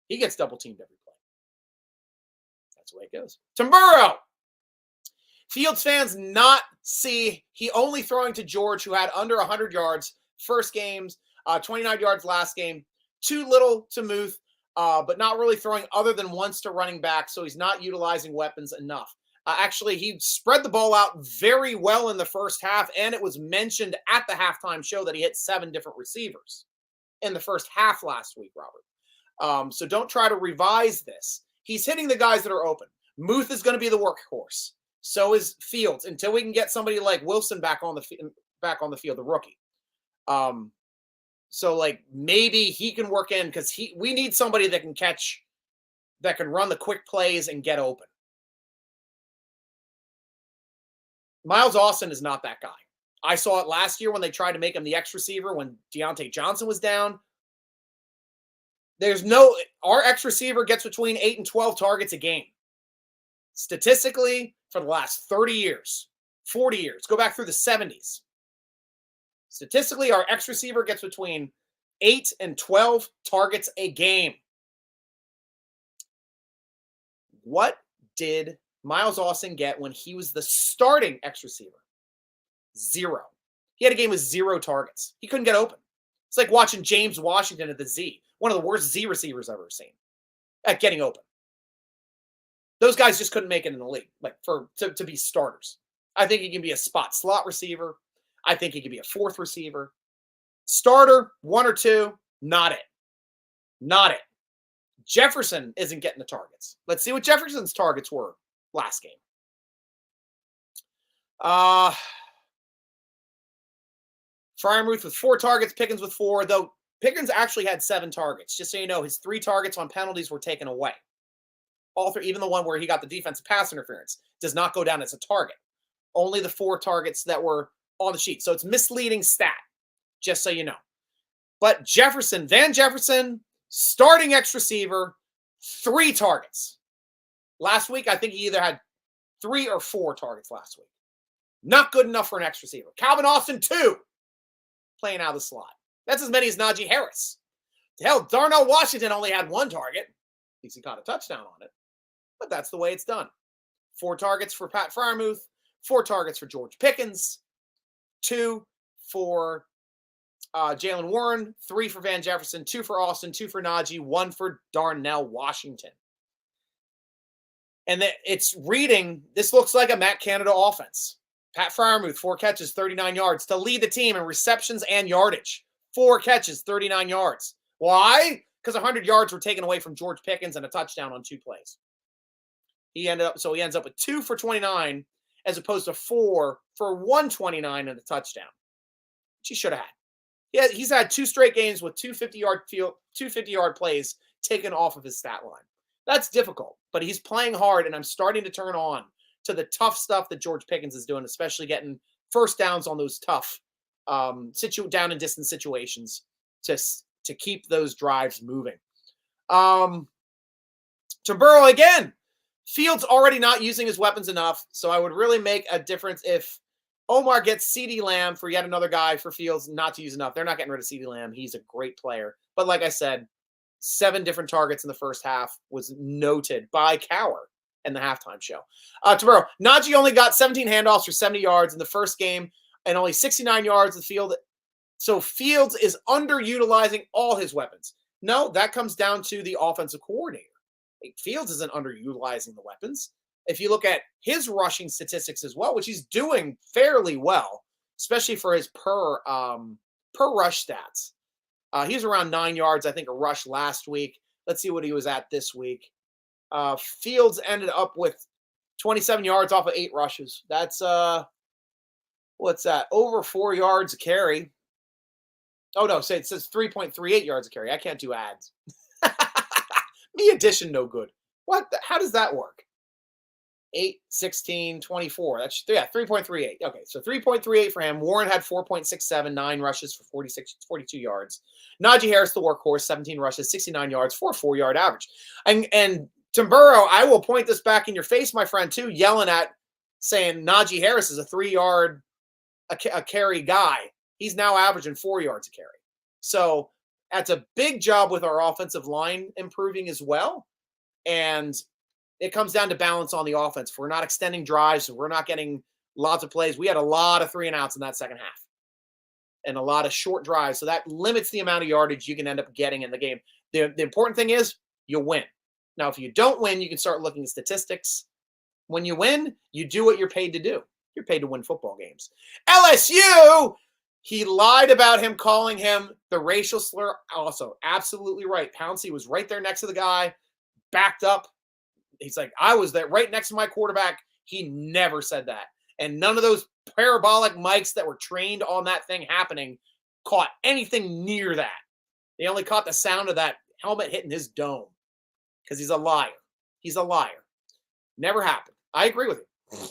He gets double teamed every play. That's the way it goes. Tim Burrow. Fields fans not see he only throwing to George, who had under 100 yards first games, 29 yards last game. Too little to Muth, but not really throwing other than once to running back, so he's not utilizing weapons enough. Actually, he spread the ball out very well in the first half, and it was mentioned at the halftime show that he hit 7 different receivers in the first half last week, Robert. So don't try to revise this. He's hitting the guys that are open. Muth is going to be the workhorse. So is Fields until we can get somebody like Wilson back on the field, the rookie. So like maybe he can work in because we need somebody that can catch, that can run the quick plays and get open. Miles Austin is not that guy. I saw it last year when they tried to make him the X receiver when Deontay Johnson was down. Our X receiver gets between 8 and 12 targets a game. Statistically, for the last 30 years, 40 years, go back through the 70s. Statistically, our X receiver gets between 8 and 12 targets a game. What did Miles Austin get when he was the starting X receiver? 0. He had a game with 0 targets. He couldn't get open. It's like watching James Washington at the Z, one of the worst Z receivers I've ever seen at getting open. Those guys just couldn't make it in the league, like to be starters. I think he can be a spot slot receiver. I think he could be a 4th receiver. Starter, 1 or 2, not it. Not it. Jefferson isn't getting the targets. Let's see what Jefferson's targets were last game. Freiermuth with 4 targets, Pickens with 4, though Pickens actually had 7 targets. Just so you know, his 3 targets on penalties were taken away. All 3, even the one where he got the defensive pass interference, does not go down as a target. Only the 4 targets that were on the sheet. So it's misleading stat, just so you know. But Van Jefferson, starting X receiver, 3 targets. Last week, I think he either had 3 or 4 targets last week. Not good enough for an X receiver. Calvin Austin, 2, playing out of the slot. That's as many as Najee Harris. Hell, Darnell Washington only had 1 target. At least he caught a touchdown on it. But that's the way it's done. 4 targets for Pat Freiermuth, 4 targets for George Pickens, 2 for Jalen Warren, 3 for Van Jefferson, 2 for Austin, 2 for Najee, 1 for Darnell Washington. And it's reading, this looks like a Matt Canada offense. Pat Freiermuth, 4 catches, 39 yards to lead the team in receptions and yardage. 4 catches, 39 yards. Why? Because 100 yards were taken away from George Pickens and a touchdown on 2 plays. He ends up with 2 for 29 as opposed to 4 for 129 and a touchdown, which he should have had. He's had 2 straight games with 2 50-yard plays taken off of his stat line. That's difficult, but he's playing hard, and I'm starting to turn on to the tough stuff that George Pickens is doing, especially getting first downs on those tough down and distance situations to keep those drives moving. To Burrow again. Fields already not using his weapons enough, so I would really make a difference if Omar gets CeeDee Lamb for yet another guy for Fields not to use enough. They're not getting rid of CeeDee Lamb. He's a great player. But like I said, 7 different targets in the first half was noted by Cower in the halftime show. To Burrow, Najee only got 17 handoffs for 70 yards in the first game and only 69 yards in the field. So Fields is underutilizing all his weapons. No, that comes down to the offensive coordinator. Fields isn't underutilizing the weapons. If you look at his rushing statistics as well, which he's doing fairly well, especially for his per rush stats. He's around 9 yards, I think, a rush last week. Let's see what he was at this week. Fields ended up with 27 yards off of 8 rushes. That's what's that? Over 4 yards a carry. Oh no, say it says 3.38 yards a carry. I can't do ads. Me addition no good. How does that work? 8, 16, 24. That's 3.38. Okay, so 3.38 for him. Warren had 4.67, 9 rushes for 42 yards. Najee Harris, the workhorse, 17 rushes, 69 yards for a 4-yard average. And Tim Burrow, I will point this back in your face, my friend, too, yelling at saying Najee Harris is a 3-yard a carry guy. He's now averaging 4 yards a carry. So that's a big job with our offensive line improving as well. And it comes down to balance on the offense. If we're not extending drives, we're not getting lots of plays. We had a lot of 3 and outs in that second half and a lot of short drives. So that limits the amount of yardage you can end up getting in the game. The important thing is you win. Now, if you don't win, you can start looking at statistics. When you win, you do what you're paid to do. You're paid to win football games. LSU, he lied about him calling him the racial slur. Also, absolutely right. Pouncey was right there next to the guy, backed up. He's like, I was there right next to my quarterback. He never said that. And none of those parabolic mics that were trained on that thing happening caught anything near that. They only caught the sound of that helmet hitting his dome because he's a liar. He's a liar. Never happened. I agree with you.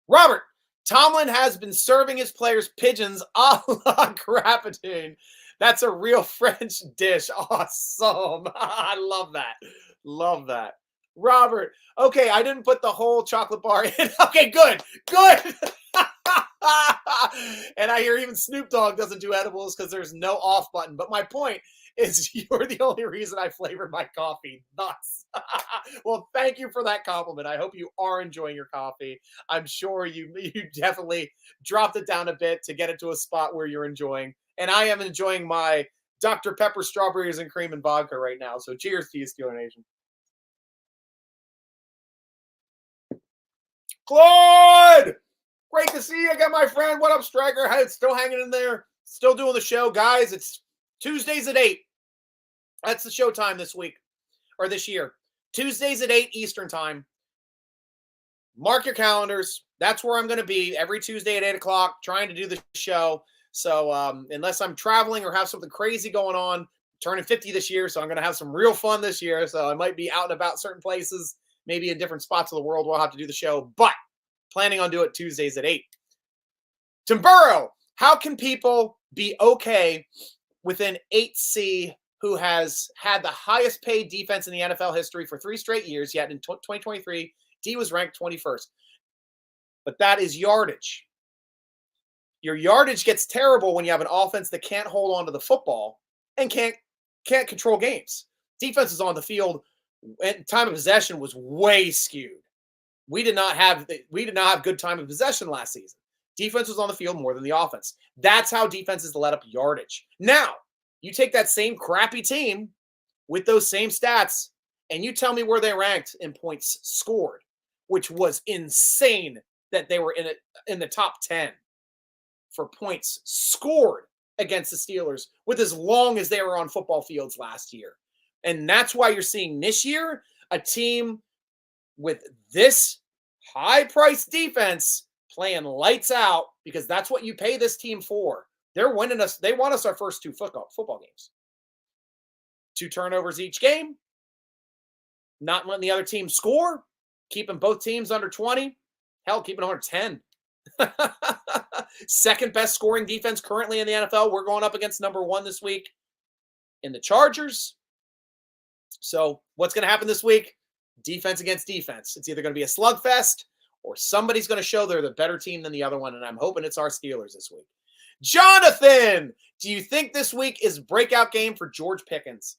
Robert, Tomlin has been serving his players pigeons a la Crapatine. That's a real French dish. Awesome. I love that. Love that. Robert, okay, I didn't put the whole chocolate bar in. Okay, good. And I hear even Snoop Dogg doesn't do edibles because there's no off button. But my point is you're the only reason I flavored my coffee. Nuts. Well, thank you for that compliment. I hope you are enjoying your coffee. I'm sure you definitely dropped it down a bit to get it to a spot where you're enjoying. And I am enjoying my Dr. Pepper strawberries and cream and vodka right now. So cheers to you, Steeler Nation. Claude! Great to see you again, my friend. What up, Stryker? Hey, still hanging in there. Still doing the show. Guys, it's Tuesdays at 8. That's the show time this week, or this year. Tuesdays at 8 Eastern time. Mark your calendars. That's where I'm going to be every Tuesday at 8 o'clock trying to do the show. So unless I'm traveling or have something crazy going on, I'm turning 50 this year, so I'm going to have some real fun this year. So I might be out and about certain places, maybe in different spots of the world. We'll have to do the show, but planning on doing it Tuesdays at 8. Tim Burrow, how can people be okay with an 8C who has had the highest paid defense in the NFL history for 3 straight years, yet in 2023, D was ranked 21st. But that is yardage. Your yardage gets terrible when you have an offense that can't hold on to the football and can't control games. Defense is on the field, and time of possession was way skewed. We did not have good time of possession last season. Defense was on the field more than the offense. That's how defenses let up yardage. Now, you take that same crappy team with those same stats, and you tell me where they ranked in points scored, which was insane that they were in the top 10 for points scored against the Steelers with as long as they were on football fields last year. And that's why you're seeing this year a team with this high-priced defense playing lights out, because that's what you pay this team for. They're winning us. They won us our first 2 football games. 2 turnovers each game. Not letting the other team score. Keeping both teams under 20. Hell, keeping them under 10. Second best scoring defense currently in the NFL. We're going up against number 1 this week in the Chargers. So what's going to happen this week? Defense against defense. It's either going to be a slugfest or somebody's going to show they're the better team than the other one, and I'm hoping it's our Steelers this week. Jonathan, do you think this week is breakout game for George Pickens?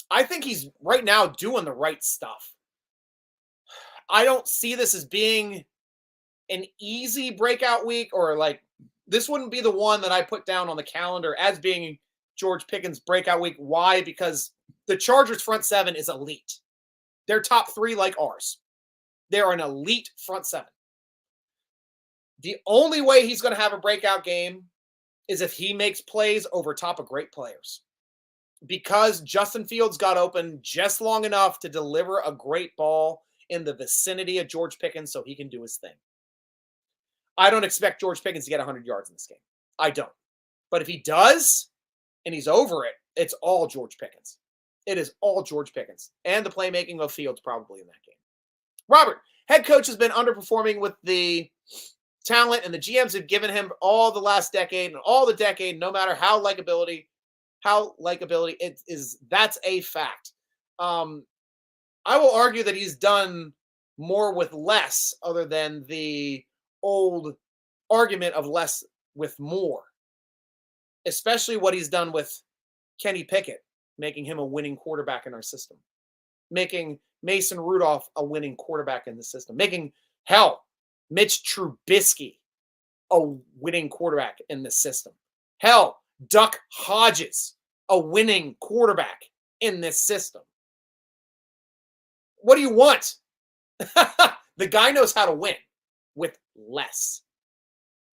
I think he's right now doing the right stuff. I don't see this as being an easy breakout week or like this wouldn't be the one that I put down on the calendar as being George Pickens' breakout week. Why? Because the Chargers' front seven is elite. They're top 3 like ours. They're an elite front seven. The only way he's going to have a breakout game is if he makes plays over top of great players. Because Justin Fields got open just long enough to deliver a great ball in the vicinity of George Pickens so he can do his thing. I don't expect George Pickens to get 100 yards in this game. I don't. But if he does, and he's over it, it's all George Pickens. It is all George Pickens. And the playmaking of Fields probably in that game. Robert, head coach has been underperforming with the talent, and the GMs have given him all the last decade and all the decade, no matter how likability it is. That's a fact. I will argue that he's done more with less, other than the old argument of less with more, especially what he's done with Kenny Pickett, making him a winning quarterback in our system, making Mason Rudolph a winning quarterback in the system, making, hell, Mitch Trubisky a winning quarterback in the system. Hell, Duck Hodges a winning quarterback in this system. What do you want? The guy knows how to win with less.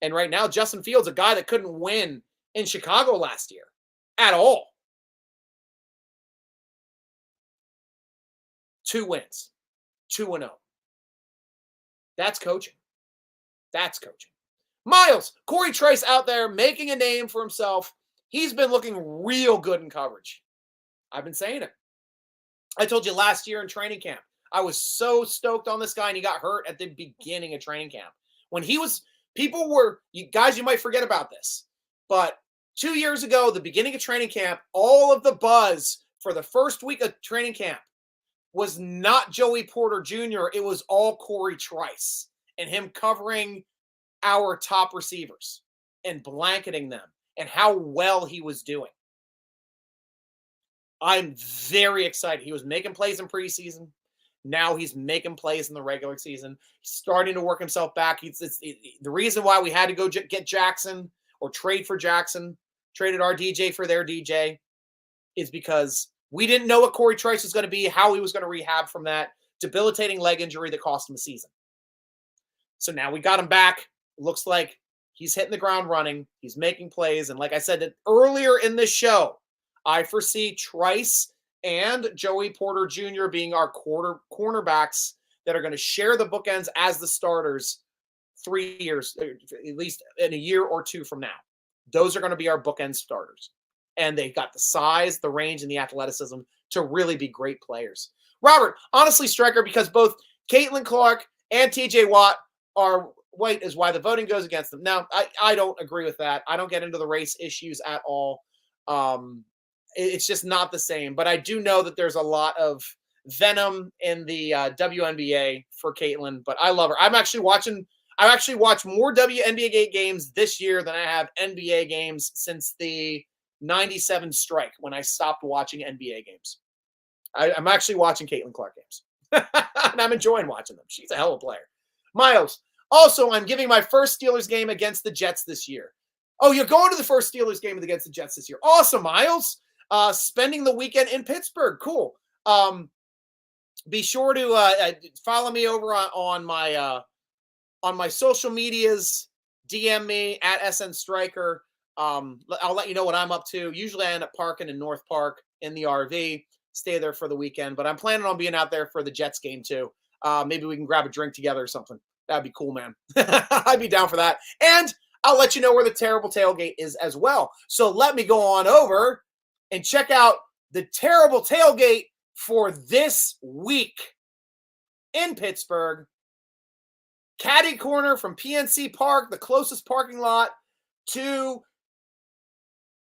And right now, Justin Fields, a guy that couldn't win in Chicago last year at all. 2 wins, 2-0. That's coaching. That's coaching. Miles, Corey Trice out there making a name for himself. He's been looking real good in coverage. I've been saying it. I told you last year in training camp, I was so stoked on this guy, and he got hurt at the beginning of training camp. When he was, you might forget about this, but 2 years ago, the beginning of training camp, all of the buzz for the first week of training camp was not Joey Porter Jr., it was all Corey Trice and him covering our top receivers and blanketing them and how well he was doing. I'm very excited. He was making plays in preseason. Now he's making plays in the regular season. He's starting to work himself back. The reason why we had to go get Jackson or trade for Jackson, traded our DJ for their DJ, is because we didn't know what Corey Trice was going to be, how he was going to rehab from that debilitating leg injury that cost him a season. So now we got him back. Looks like he's hitting the ground running. He's making plays. And like I said earlier in this show, I foresee Trice and Joey Porter Jr. being our cornerbacks that are going to share the bookends as the starters 3 years, at least in a year or two from now. Those are going to be our bookend starters. And they've got the size, the range, and the athleticism to really be great players. Robert, honestly, Stryker, because both Caitlin Clark and TJ Watt are white is why the voting goes against them. Now, I don't agree with that. I don't get into the race issues at all. It's just not the same. But I do know that there's a lot of venom in the WNBA for Caitlin, but I love her. I've actually watched more WNBA games this year than I have NBA games since the 97 strike when I stopped watching NBA games. I'm actually watching Caitlin Clark games. And I'm enjoying watching them. She's a hell of a player. Miles, also, I'm giving my first Steelers game against the Jets this year. Oh, you're going to the first Steelers game against the Jets this year. Awesome, Miles. Spending the weekend in Pittsburgh. Cool. Be sure to follow me over on my social medias. DM me at SN Stryker. I'll let you know what I'm up to. Usually I end up parking in North Park in the RV, stay there for the weekend, but I'm planning on being out there for the Jets game too. Maybe we can grab a drink together or something. That'd be cool, man. I'd be down for that. And I'll let you know where the terrible tailgate is as well. So let me go on over and check out the terrible tailgate for this week in Pittsburgh. Caddy corner from PNC Park, the closest parking lot to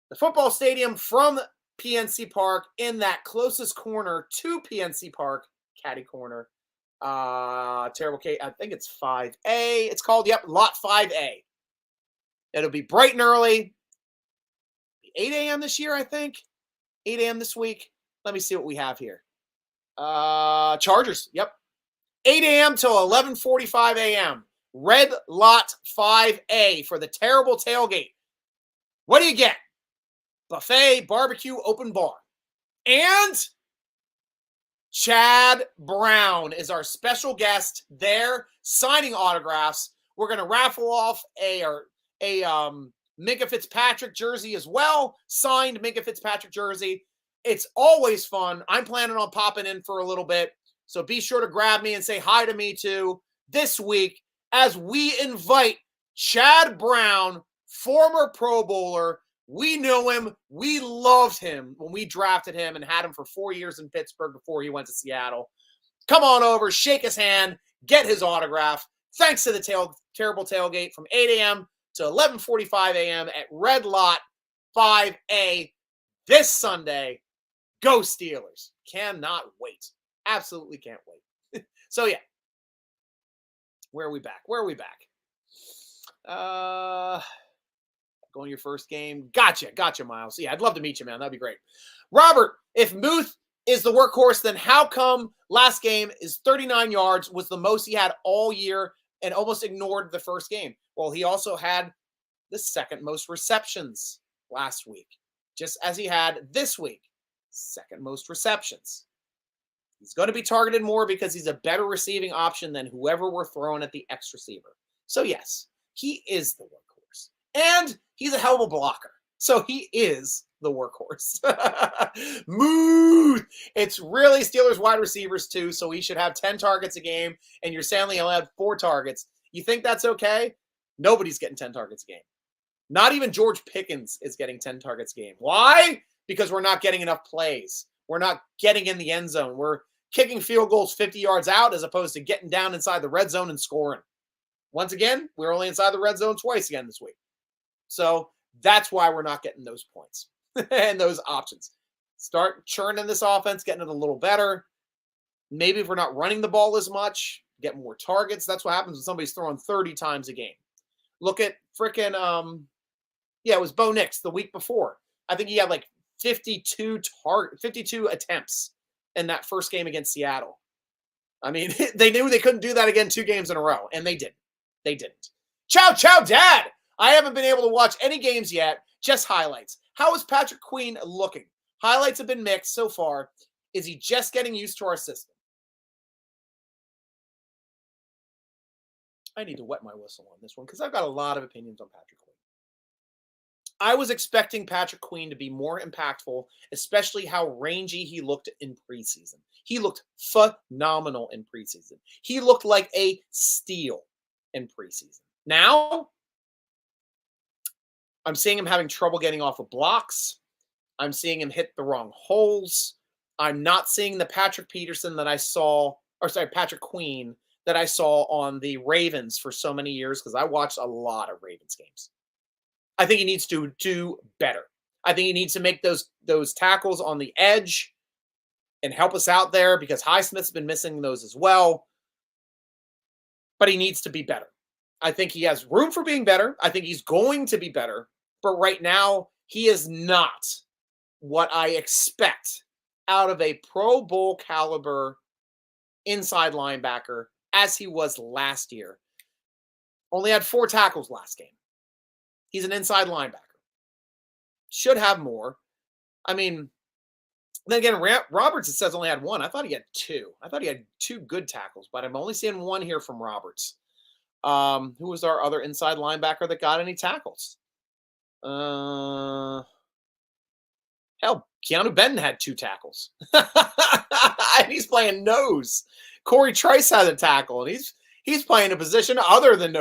the football stadium from PNC Park, in that closest corner to PNC Park, caddy corner. Terrible K. I think it's 5A. It's called, lot 5A. It'll be bright and early. 8 a.m. this year, I think. 8 a.m. this week. Let me see what we have here. Chargers. Yep. 8 a.m. till 11:45 a.m. Red Lot 5A for the terrible tailgate. What do you get? Buffet, barbecue, open bar. And Chad Brown is our special guest there signing autographs. We're going to raffle off a Minkah Fitzpatrick jersey as well. Signed Minkah Fitzpatrick jersey. It's always fun. I'm planning on popping in for a little bit. So be sure to grab me and say hi to me too this week as we invite Chad Brown, former Pro Bowler. We know him. We loved him when we drafted him and had him for 4 years in Pittsburgh before he went to Seattle. Come on over, shake his hand, get his autograph. Thanks to the terrible tailgate from 8 a.m. to 11:45 a.m. at Red Lot 5A this Sunday. Go Steelers. Cannot wait. Absolutely can't wait. So, yeah. Where are we back? Going to your first game. Gotcha, Miles. Yeah, I'd love to meet you, man. That'd be great. Robert, if Muth is the workhorse, then how come last game is 39 yards was the most he had all year and almost ignored the first game? Well, he also had the second most receptions last week, just as he had this week. Second most receptions. He's going to be targeted more because he's a better receiving option than whoever we're throwing at the X receiver. So, yes, he is the workhorse. And he's a hell of a blocker. So he is the workhorse. Muth! It's really Steelers wide receivers too, so he should have 10 targets a game, and you're saying he'll have 4 targets. You think that's okay? Nobody's getting 10 targets a game. Not even George Pickens is getting 10 targets a game. Why? Because we're not getting enough plays. We're not getting in the end zone. We're kicking field goals 50 yards out as opposed to getting down inside the red zone and scoring. Once again, we're only inside the red zone twice again this week. So that's why we're not getting those points and those options. Start churning this offense, getting it a little better. Maybe if we're not running the ball as much, get more targets. That's what happens when somebody's throwing 30 times a game. Look at freaking, it was Bo Nix the week before. I think he had like 52 attempts in that first game against Seattle. I mean, they knew they couldn't do that again 2 games in a row, and they didn't. They didn't. Chow, Dad! I haven't been able to watch any games yet, just highlights. How is Patrick Queen looking? Highlights have been mixed so far. Is he just getting used to our system? I need to wet my whistle on this one because I've got a lot of opinions on Patrick Queen. I was expecting Patrick Queen to be more impactful, especially how rangy he looked in preseason. He looked phenomenal in preseason. He looked like a steal in preseason. Now, I'm seeing him having trouble getting off of blocks. I'm seeing him hit the wrong holes. I'm not seeing the Patrick Queen that I saw on the Ravens for so many years because I watched a lot of Ravens games. I think he needs to do better. I think he needs to make those tackles on the edge and help us out there because Highsmith's been missing those as well. But he needs to be better. I think he has room for being better. I think he's going to be better. But right now, he is not what I expect out of a Pro Bowl caliber inside linebacker as he was last year. Only had 4 tackles last game. He's an inside linebacker. Should have more. I mean, then again, Roberts, it says, only had 1. I thought he had 2. I thought he had 2 good tackles, but I'm only seeing 1 here from Roberts. Who was our other inside linebacker that got any tackles? Hell, Keanu Benton had 2 tackles. And he's playing nose. Corey Trice had a tackle, and he's playing a position other than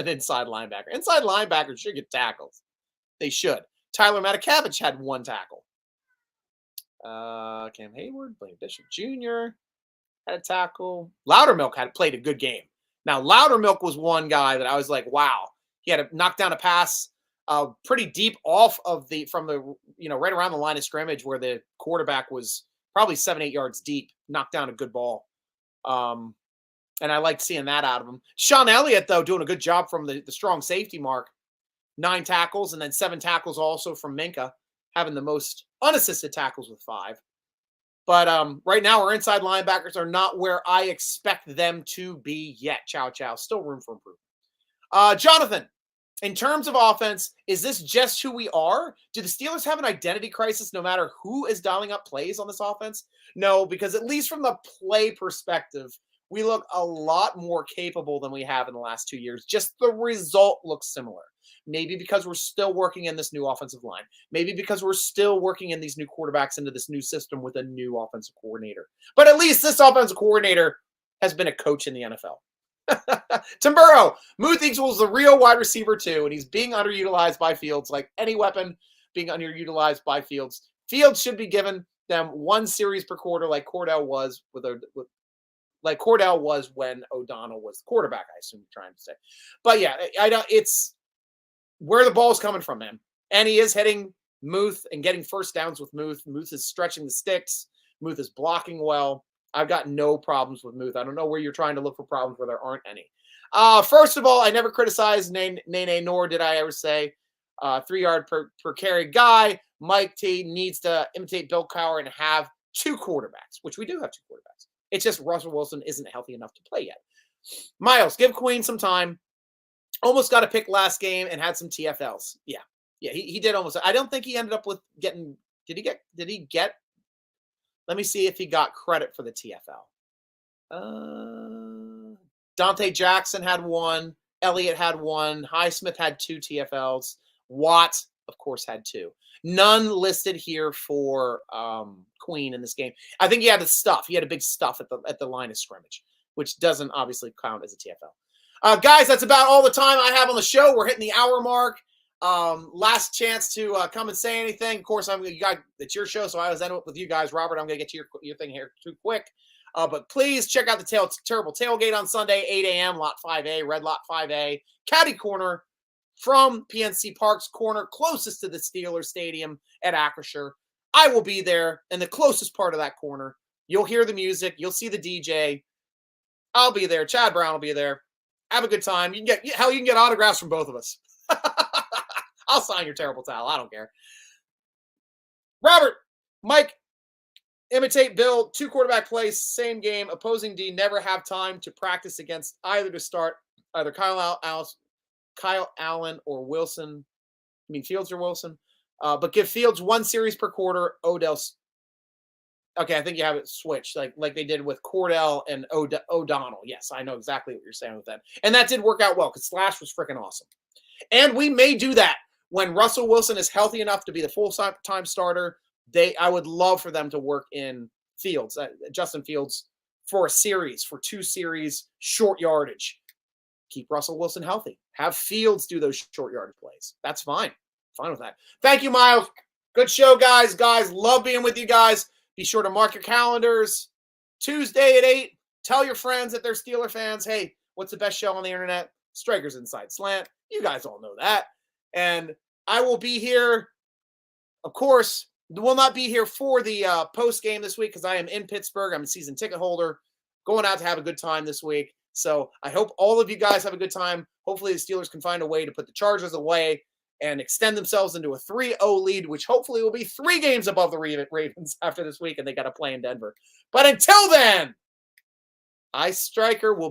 inside linebacker. Inside linebackers should get tackles. They should. Tyler Matakavich had 1 tackle. Cam Hayward, Blaine Bishop Jr. had a tackle. Loudermilk had played a good game. Now, Loudermilk was one guy that I was like, wow. He had to knock down a pass pretty deep off of right around the line of scrimmage where the quarterback was probably 7-8 yards deep, knocked down a good ball. And I liked seeing that out of him. Sean Elliott, though, doing a good job from the strong safety mark. 9 tackles and then 7 tackles also from Minkah, having the most unassisted tackles with 5. But right now, our inside linebackers are not where I expect them to be yet. Chow. Still room for improvement. Jonathan, in terms of offense, is this just who we are? Do the Steelers have an identity crisis no matter who is dialing up plays on this offense? No, because at least from the play perspective, we look a lot more capable than we have in the last 2 years. Just the result looks similar. Maybe because we're still working in this new offensive line. Maybe because we're still working in these new quarterbacks into this new system with a new offensive coordinator. But at least this offensive coordinator has been a coach in the NFL. Tim Burrow, Muth equals the real wide receiver too, and he's being underutilized by Fields like any weapon being underutilized by Fields. Fields should be given them one series per quarter like Cordell was like Cordell was when O'Donnell was the quarterback, I assume you're trying to say. But yeah, I don't, it's where the ball's coming from, man. And he is hitting Muth and getting first downs with Muth. Muth is stretching the sticks. Muth is blocking well. I've got no problems with Muth. I don't know where you're trying to look for problems where there aren't any. First of all, I never criticized Nene, nor did I ever say 3-yard per carry guy. Mike T needs to imitate Bill Cowher and have 2 quarterbacks, which we do have 2 quarterbacks. It's just Russell Wilson isn't healthy enough to play yet. Miles, give Queen some time. Almost got a pick last game and had some TFLs. Yeah, he did almost. I don't think he ended up with getting. Did he get? Let me see if he got credit for the TFL. Dante Jackson had 1. Elliott had 1. Highsmith had 2 TFLs. Watt, of course, had 2. None listed here for Queen in this game. I think he had the stuff. He had a big stuff at the line of scrimmage, which doesn't obviously count as a TFL. Guys, that's about all the time I have on the show. We're hitting the hour mark. Last chance to come and say anything. Of course, it's your show, so I was ending up with you guys. Robert, I'm going to get to your thing here too quick. But please check out the Terrible Tailgate on Sunday, 8 a.m., Lot 5A, Red Lot 5A, Caddy Corner from PNC Park's corner, closest to the Steelers Stadium at Acrisure. I will be there in the closest part of that corner. You'll hear the music. You'll see the DJ. I'll be there. Chad Brown will be there. Have a good time. You can get autographs from both of us. I'll sign your terrible towel. I don't care. Robert, Mike, imitate Bill. 2 quarterback plays, same game. Opposing D never have time to practice against either to start either Kyle Allen or Wilson. I mean Fields or Wilson. But give Fields 1 series per quarter. Odell's. Okay, I think you have it switched like they did with Cordell and O'Donnell. Yes, I know exactly what you're saying with that. And that did work out well because Slash was freaking awesome. And we may do that when Russell Wilson is healthy enough to be the full-time starter. I would love for them to work in Fields, Justin Fields, for 2 series, short yardage. Keep Russell Wilson healthy. Have Fields do those short yardage plays. That's fine. Fine with that. Thank you, Miles. Good show, guys. Love being with you guys. Be sure to mark your calendars. Tuesday at 8. Tell your friends that they're Steeler fans. Hey, what's the best show on the internet? Stryker's Inside Slant. You guys all know that. And I will be here, of course, will not be here for the post game this week because I am in Pittsburgh. I'm a season ticket holder, going out to have a good time this week. So I hope all of you guys have a good time. Hopefully the Steelers can find a way to put the Chargers away and extend themselves into a 3-0 lead, which hopefully will be 3 games above the Ravens after this week, and they got to play in Denver. But until then, Stryker will be